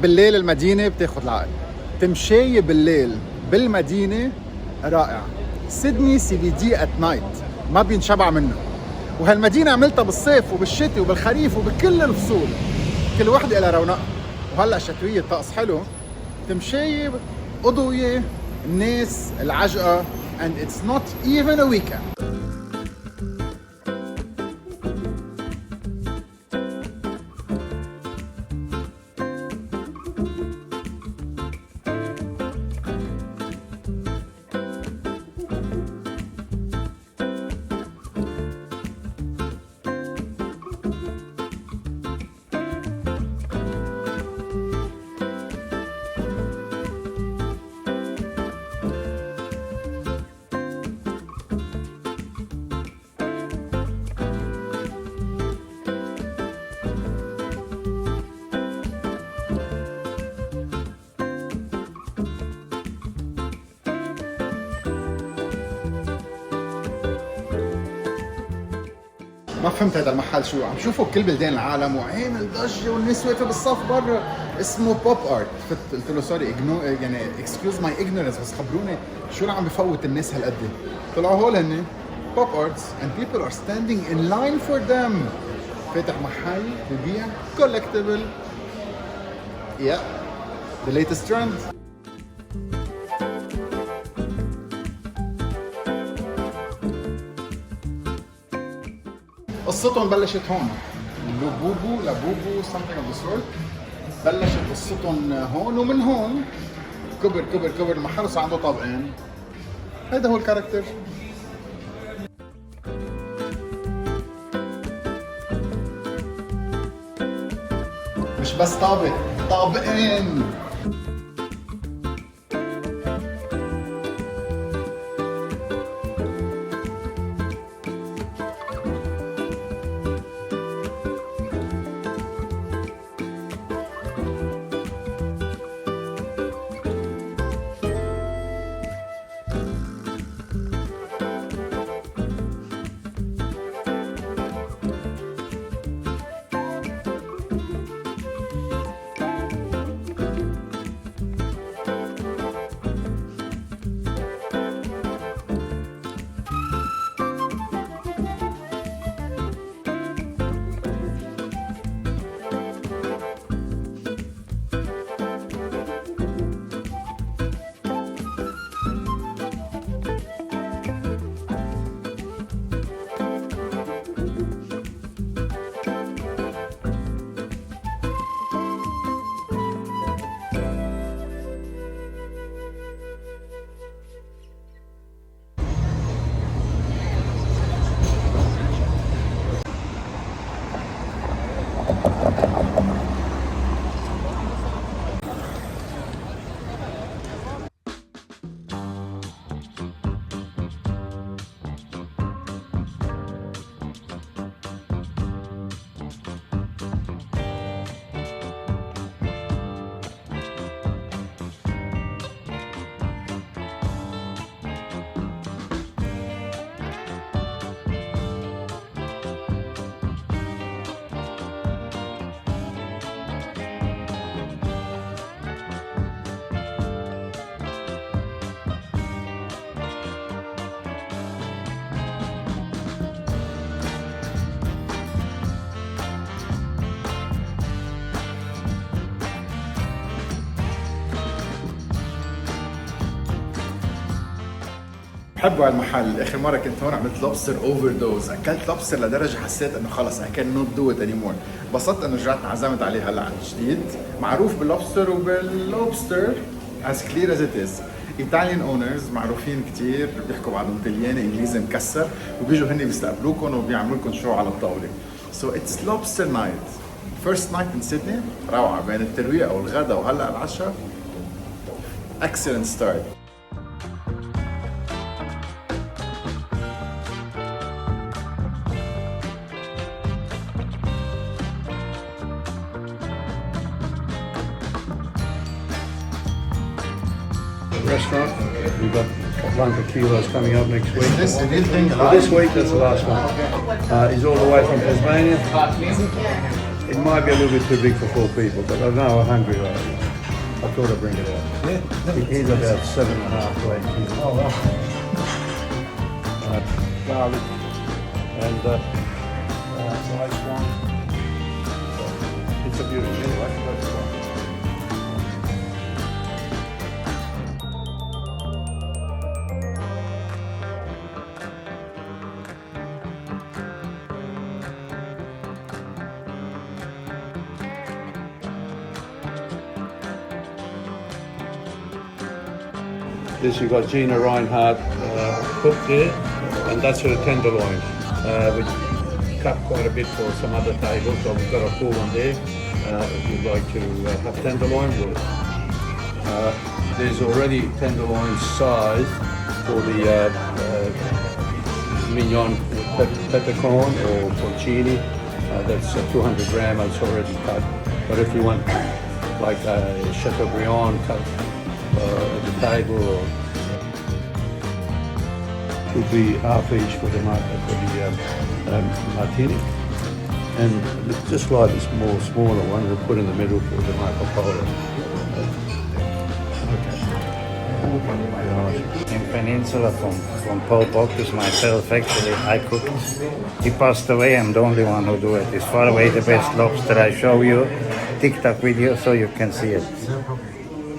بالليل المدينة بتاخد العقل. تمشاية بالليل بالمدينة رائع. سيدني CBD at night ما بينشبع منه. وهالمدينة عملتها بالصيف وبالشتاء وبالخريف وبكل الفصول، كل وحدة لها رونق. وهلا شتوية الطقس حلو، تمشاية أضوية، الناس، العجقة، and it's not even a weekend. ما فهمت هذا المحل شو عم شوفه بكل بلدان العالم وعامل ضجه والناس واقفه بالصف برا. اسمه بوب ارت. قلت له سوري يعني اكسكيوز ماي ignorance، بس خبروني شو اللي عم بفوت الناس هالقد. طلعوا هول هن بوب ارتس and people are standing in line for them. فاتح محل ببيع collectible. Yeah, the latest trend. قصتهم بلشت هون. لابوبو something of the sort. بلشت قصتهم هون، ومن هون كبر المحل وصار عنده طابقين. هذا هو الكاركتر. مش بس طابق، طابقين. بحبوا هالمحل. اخر مره كنت هون عملت لوبستر اوفر دوز. اكلت لوبستر لدرجه حسيت انه خلص I cannot do it anymore. انبسطت انه رجعت عزمت عليه هلا عن جديد. معروف باللوبستر وباللوبستر as clear as it is. Italian owners معروفين كتير، بيحكوا بعضهم طلياني انجليزي مكسر، وبيجوا هن بيستقبلوكم وبيعملوا لكم شو على الطاوله. So it's lobster night. First night in Sydney. روعه بين الترويقه والغدا وهلا العشاء. Excellent start. Restaurant. We've got one for kilos coming up next week. This the real thing. Well, this week, that's the last one. He's all the way from Tasmania. It might be a little bit too big for 4 people, but I know how hungry I am. I thought I'd bring it out. Yeah. He's about 7.5 to 8 kilos. Oh, wow. Garlic and rice wine. It's a beauty anyway. That's fine. This you got Gina Reinhardt cooked there, and that's her tenderloin. We cut quite a bit for some other tables, so we've got a full one there. If you'd like to have tenderloin, there's already tenderloin sized for the mignon peppercorn or porcini. That's 200 gram, it's already cut. But if you want like Chateaubriand cut at the table, or would be half each for the martini, and just slightly smaller one we'll put in the middle for the Marco Polo. In Peninsula from Paul Bocuse, myself actually, I cooked. He passed away, I'm the only one who do it. It's far away the best lobster. I show you TikTok video so you can see it.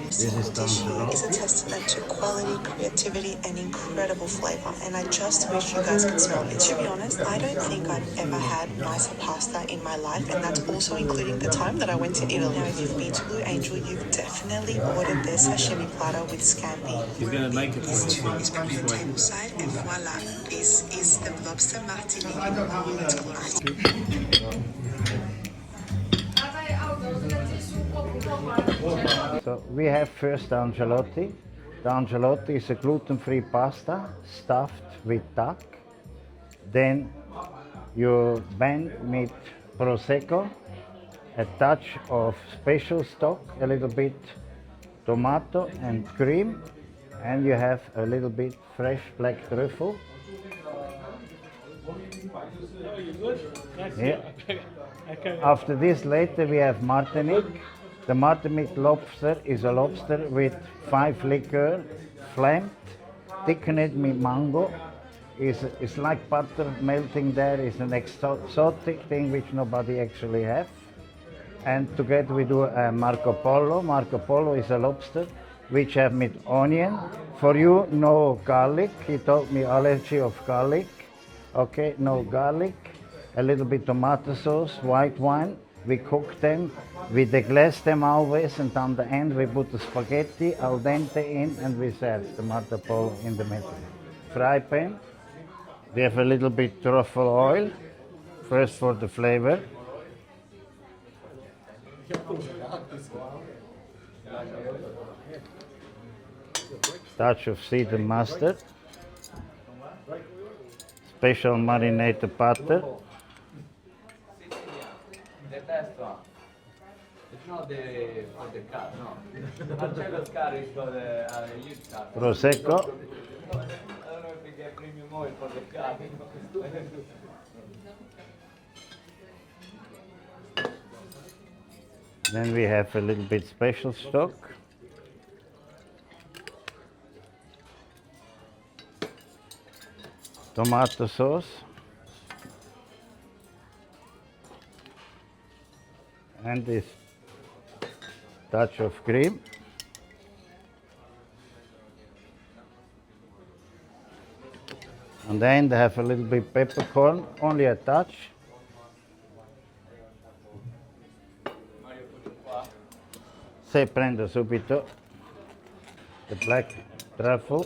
This dish is a testament to quality, creativity, and incredible flavor. And I just wish you guys could smell it. To be honest, I don't think I've ever had nicer pasta in my life, and that's also including the time that I went to Italy. Now, if you've been to Blue Angel, you've definitely ordered their sashimi platter with scampi. He's going to make it for This us. tune is from Tableside, and voila, this is the lobster martini in all its glory. So we have first the agnolotti. The agnolotti is a gluten-free pasta stuffed with duck. Then you blend with prosecco, a touch of special stock, a little bit tomato and cream, and you have a little bit fresh black truffle. Yeah. After this, later we have Martinique. The Martinique lobster is a lobster with 5 liquor, flamed, thickened with mango. It's like butter melting there. It's an exotic thing which nobody actually has. And together we do Marco Polo. Marco Polo is a lobster which have with onion. For you, no garlic. He told me allergy of garlic. Okay, no garlic. A little bit tomato sauce, white wine. We cook them, we deglaze them always, and on the end we put the spaghetti al dente in, and we serve the Marco Polo in the middle. Fry pan. We have a little bit truffle oil, first for the flavor. Touch of seasoned mustard. Special marinated butter. The best one. It's not for the car, no. Marcello's car is for the used car. Prosecco. I don't know if we get premium oil for the car. Then we have a little bit special stock. Tomato sauce. And this touch of cream. And then they have a little bit peppercorn, only a touch. Se prendo subito the black truffle.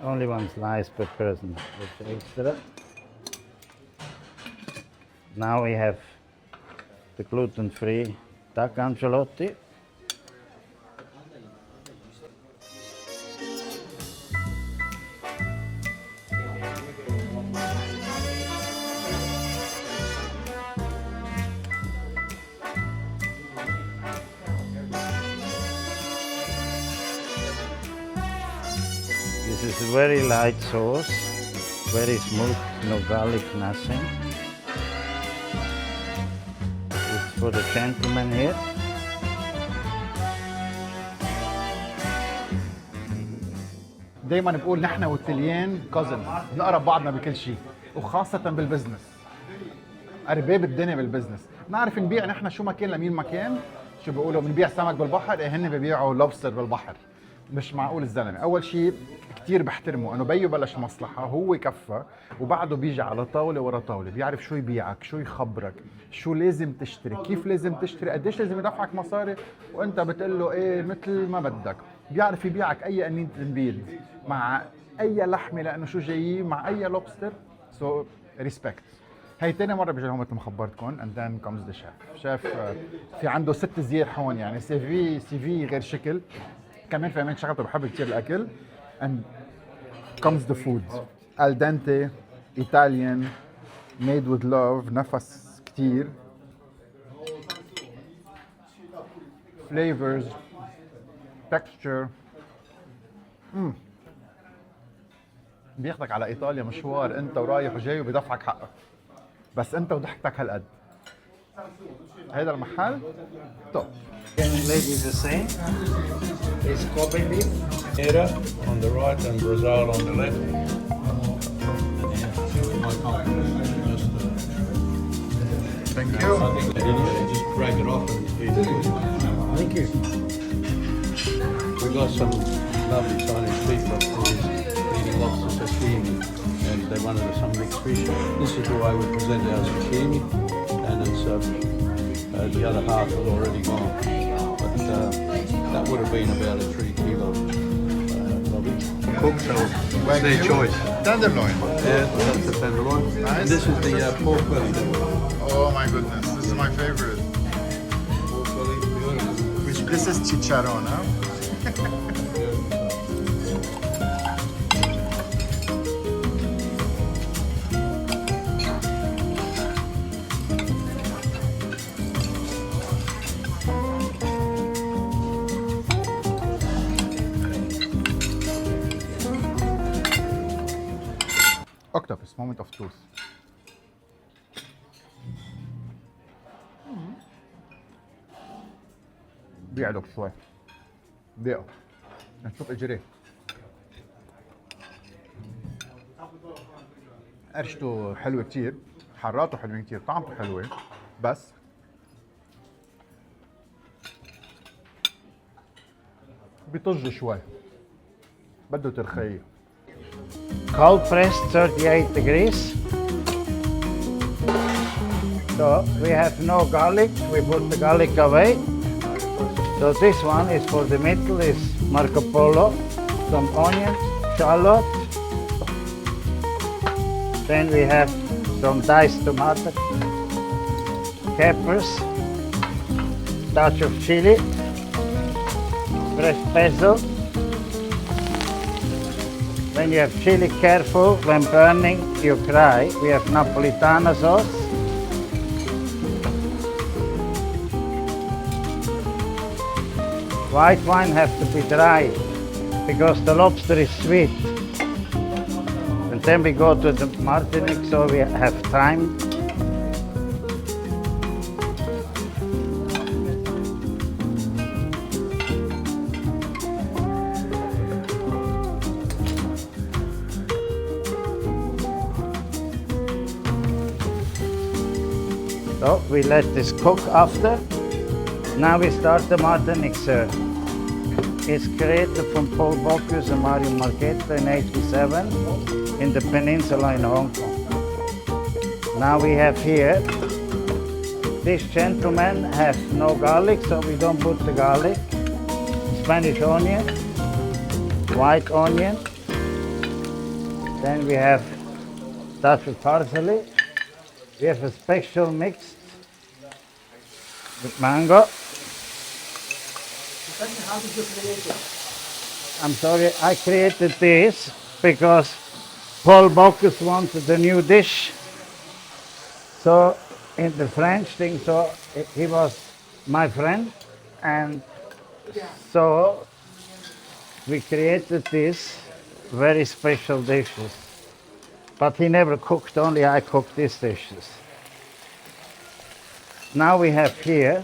Only one slice per person, it's extra. Now we have the gluten-free duck agnolotti. This is very light sauce, very smooth, no garlic, nothing. This is for the gentleman here. دايما بقول نحن والتليان كوزنز، بنقرب بعضنا بكل شيء، وخاصة بالبزنس. أرباب الدنيا بالبزنس، نعرف نبيع نحن شو ما كان لمين ما كان، شو بيقولوا بنبيع سمك بالبحر، هن ببيعوا لوبستر بالبحر. مش معقول الزلمة، أول شيء كثير بحترمه إنه بيو بلش مصلحة، هو كفى وبعده بيجي على طاولة ورا طاولة، بيعرف شو يبيعك، شو يخبرك، شو لازم تشتري، كيف لازم تشتري، قديش لازم يدفعك مصاري، وأنت بتقول له إيه مثل ما بدك. بيعرف يبيعك أي قنينة تنبيل مع أي لحمة لأنه شو جايين مع أي لوبستر. سو ريسبكت. هي تاني مرة بيجي لهم مثل ما خبرتكم and then comes the chef. شيف في عنده 6 زيار هون، يعني سي في غير شكل. كمان في شغلته بحب كثير الأكل. and comes the food. al dente, Italian, made with love, نفس كثير. flavors, texture. بياخدك على ايطاليا مشوار انت ورايح وجاي وبيدفعك حقك، بس انت وضحكتك هالقد. هيدا المحل توب. Lady the same. Is Kobe beef. Theatre on the right and Brazil on the left. Thank you. I think they didn't just break it off and eat it. Thank you. We got some lovely Chinese people up there eating lobster sashimi, and they wanted some mixed fish. This is the way we present our sashimi, and it's the other half is already gone. But that would have been about a 3 kilo lobby. Cooked, so it's their choice. Tenderloin. Yeah, that's the tenderloin. Nice. And this is the pork belly. Oh my goodness, this is my favorite. Pork belly, beautiful. Which this is chicharron, huh? Octopus, moment of truth. بيعلق شوي. بيعه. نشوف اجريه. قرشته حلوة كتير، حراته حلوين كتير، طعمته حلوة، بس بيطج شوي. بده ترخيه. Cold pressed 38 degrees. So we have no garlic, we put the garlic away. So this one is for the middle, is Marco Polo, some onion, shallot. Then we have some diced tomato, peppers, touch of chili, fresh basil. When you have chili, careful, when burning, you cry. We have Napolitana sauce. White wine has to be dry because the lobster is sweet. And then we go to the Martinique, so we have time. So we let this cook after. Now we start the Martinique serve. It's created from Paul Bocuse and Mario Marchetto in 87 in the peninsula in Hong Kong. Now we have here, this gentleman has no garlic, so we don't put the garlic. Spanish onion, white onion. Then we have touch of parsley. We have a special mixed with mango. How did you create it? I'm sorry, I created this because Paul Bocuse wanted a new dish. So in the French thing, so he was my friend, and so we created this very special dishes. But he never cooked, only I cooked these dishes. Now we have here,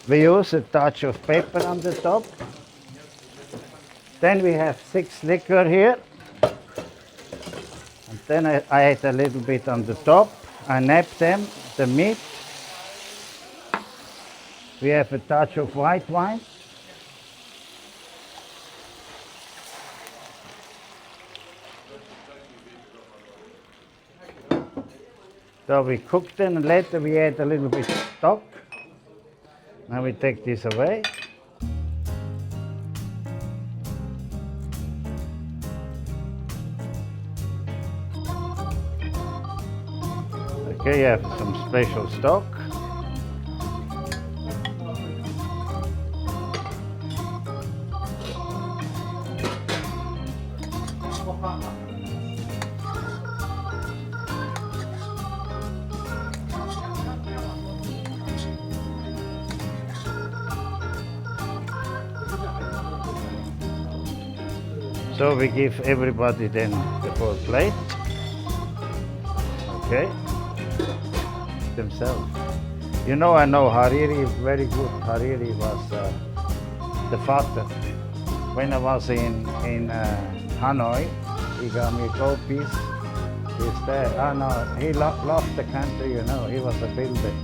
we use a touch of pepper on the top. Then we have 6 liquor here. And then I add a little bit on the top. I nap them, the meat. We have a touch of white wine. So we cook them and later we add a little bit of stock. Now we take this away. Okay, you have some special stock. So we give everybody then the full plate. Okay. Themselves. You know, I know Hariri very good. Hariri was the father. When I was in Hanoi, he got me gold piece. He's there. Oh no, he loved the country, you know. He was a builder.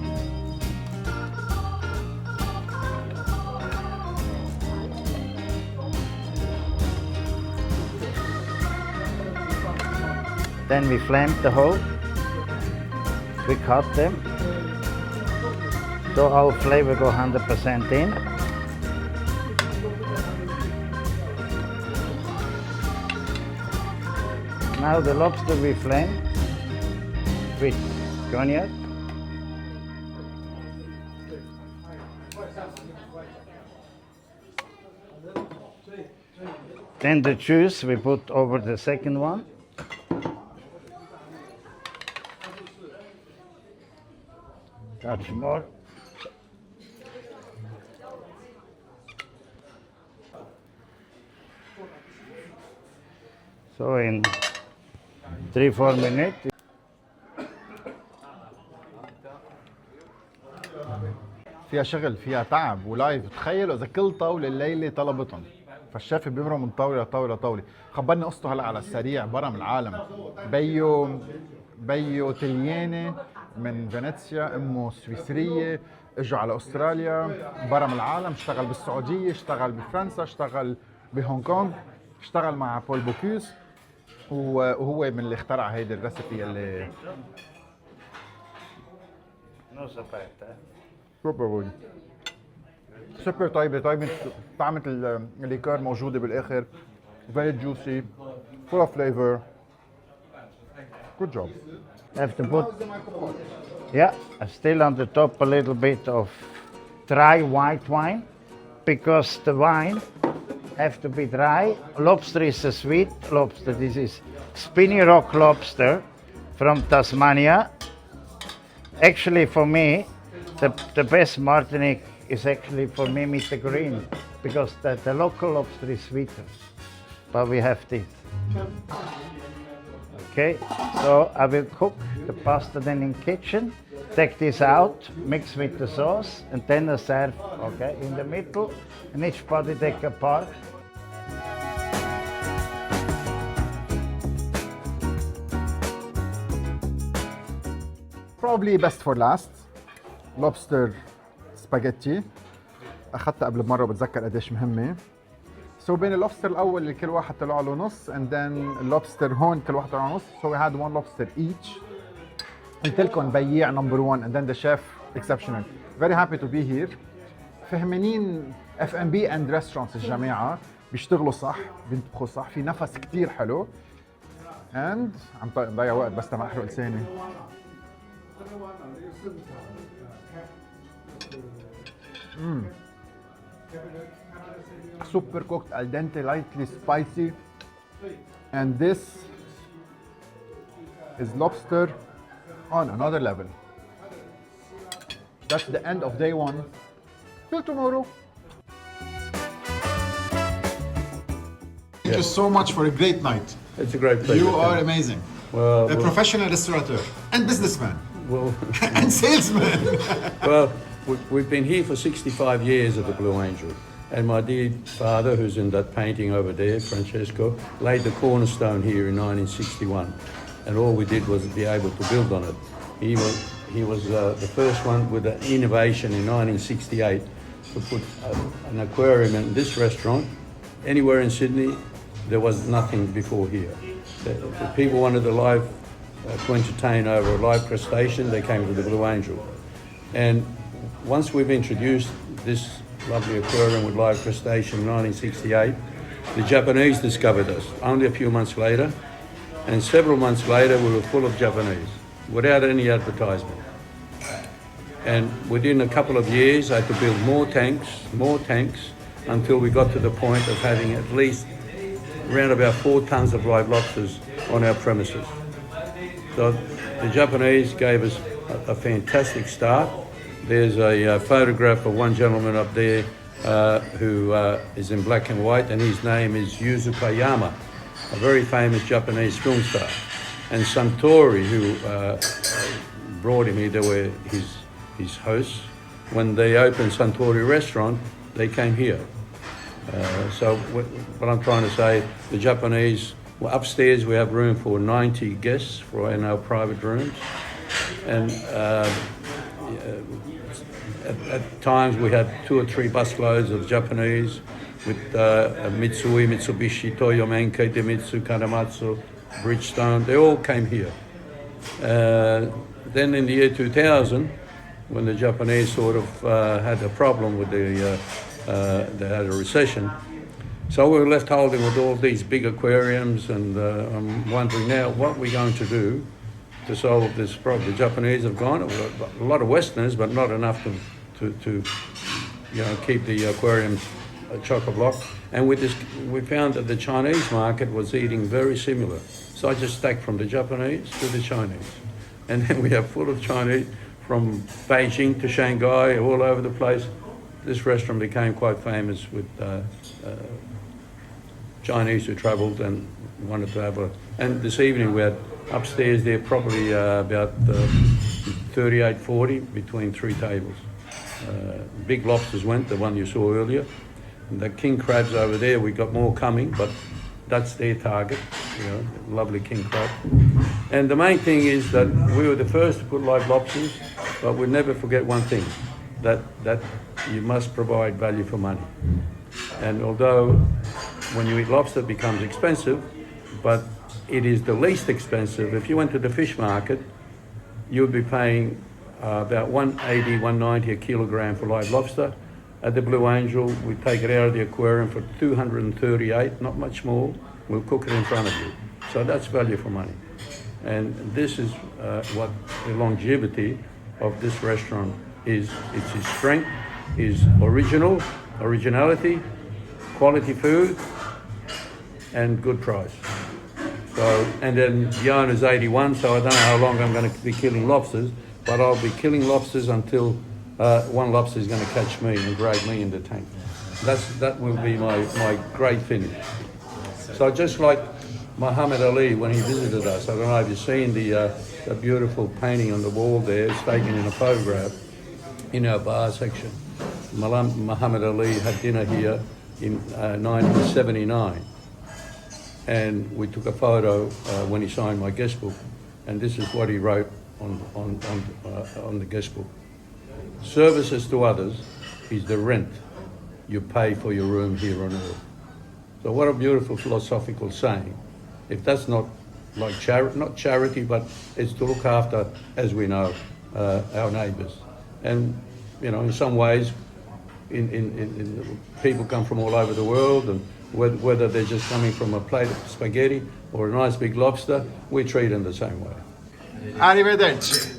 Then we flamed the whole. We cut them. So all flavor go 100% in. Now the lobster we flame with cognac. Then the juice we put over the second one. Touch more. So in 3-4 minutes. فيها شغل، فيها تعب ولايف. تخيلوا اذا كل طاوله الليله طلبتهم، فالشيف بيمروا من طاوله لطاوله لطاوله. خبرني قصته هلا على السريع برا من العالم. بيو تلياني من فينيسيا، امه سويسريه، اجوا على استراليا برا من العالم. اشتغل بالسعوديه، اشتغل بفرنسا، اشتغل بهونغ كونغ، اشتغل مع بول بوكيوس، وهو من اللي اخترع هيدي الريسبي اللي سوبر طيبه. طعمه الليكور موجوده بالاخر. very juicy, full of flavor. Good job. Have to put, yeah, still on the top a little bit of dry white wine, because the wine have to be dry. Lobster is a sweet lobster. This is spinny rock lobster from Tasmania. Actually, for me, the best Martinique is actually for me with the green, because the local lobster is sweeter. But we have this. Okay, so I will cook the pasta then in kitchen. Take this out, mix with the sauce, and then I serve, okay, in the middle, and each body take a part. Probably best for last. Lobster spaghetti. اخذتها قبل بمره وبتذكر قديش مهمه. سو بين اللوبستر الاول اللي كل واحد طلع له نص and then اللوبستر هون كل واحد طلع له نص. So we had one lobster each. قلت لكم بياع number one and then the chef exceptional. Very happy to be here. فهمانين F&B and restaurants الجماعة بيشتغلوا صح، بينطبخوا صح، في نفس كتير حلو. And عم نضيع وقت بس تما احرق لساني. Super cooked, al dente, lightly spicy, and this is lobster on another level. That's the end of day one. Till tomorrow. Thank you so much for a great night. It's a great pleasure. You are amazing. Well, A professional restaurateur and businessman well, and salesman. well, we've been here for 65 years at the Blue Angel. And my dear father, who's in that painting over there, Francesco, laid the cornerstone here in 1961. And all we did was be able to build on it. He was the first one with an innovation in 1968 to put an aquarium in this restaurant. Anywhere in Sydney, there was nothing before here. The people wanted to entertain over a live crustacean, they came to the Blue Angel. And once we've introduced this lovely aquarium with live crustacean in 1968, the Japanese discovered us only a few months later, and several months later we were full of Japanese without any advertisement. And within a couple of years I had to build more tanks until we got to the point of having at least around about 4 tons of live lobsters on our premises. So the Japanese gave us a fantastic start. There's a photograph of one gentleman up there who is in black and white, and his name is Yuzo Kayama, a very famous Japanese film star. And Suntory, who brought him here, they were his hosts. When they opened Suntory restaurant, they came here. So what I'm trying to say, the Japanese, well, upstairs we have room for 90 guests in our private rooms. And at times we had 2 or 3 busloads of Japanese with Mitsui, Mitsubishi, Toyo Menkei, Idemitsu, Kanamatsu, Bridgestone. They all came here. Then in the year 2000, when the Japanese sort of had a problem with they had a recession, so we were left holding with all these big aquariums, and I'm wondering now what we're going to do to solve this problem. The Japanese have gone, a lot of Westerners, but not enough to keep the aquariums chock-a-block. And with this, we found that the Chinese market was eating very similar. So I just stacked from the Japanese to the Chinese. And then we have full of Chinese from Beijing to Shanghai, all over the place. This restaurant became quite famous with Chinese who travelled and wanted to have and this evening we had upstairs there probably about 38, 40 between 3 tables. Big lobsters went, the one you saw earlier. And the king crabs over there, we got more coming, but that's their target, lovely king crab. And the main thing is that we were the first to put live lobsters, but we'll never forget one thing, that you must provide value for money. And although when you eat lobster it becomes expensive, but it is the least expensive. If you went to the fish market, you would be paying about $180, $190 a kilogram for live lobster. At the Blue Angel, we take it out of the aquarium for $238, not much more. We'll cook it in front of you. So that's value for money. And this is what the longevity of this restaurant is. It's its strength, is originality, quality food, and good price. So, and then the owner's 81, so I don't know how long I'm going to be killing lobsters, but I'll be killing lobsters until one lobster is going to catch me and drag me in the tank. That will be my great finish. So just like Muhammad Ali when he visited us, I don't know if you've seen the beautiful painting on the wall there, it's taken in a photograph in our bar section. Muhammad Ali had dinner here in 1979. And we took a photo when he signed my guest book, and this is what he wrote on the guest book. Services to others is the rent you pay for your room here on earth. So what a beautiful philosophical saying. If that's not like not charity, but it's to look after, as we know, our neighbours. And in some ways, in people come from all over the world, and whether they're just coming from a plate of spaghetti or a nice big lobster, we treat them the same way. Arrivederci.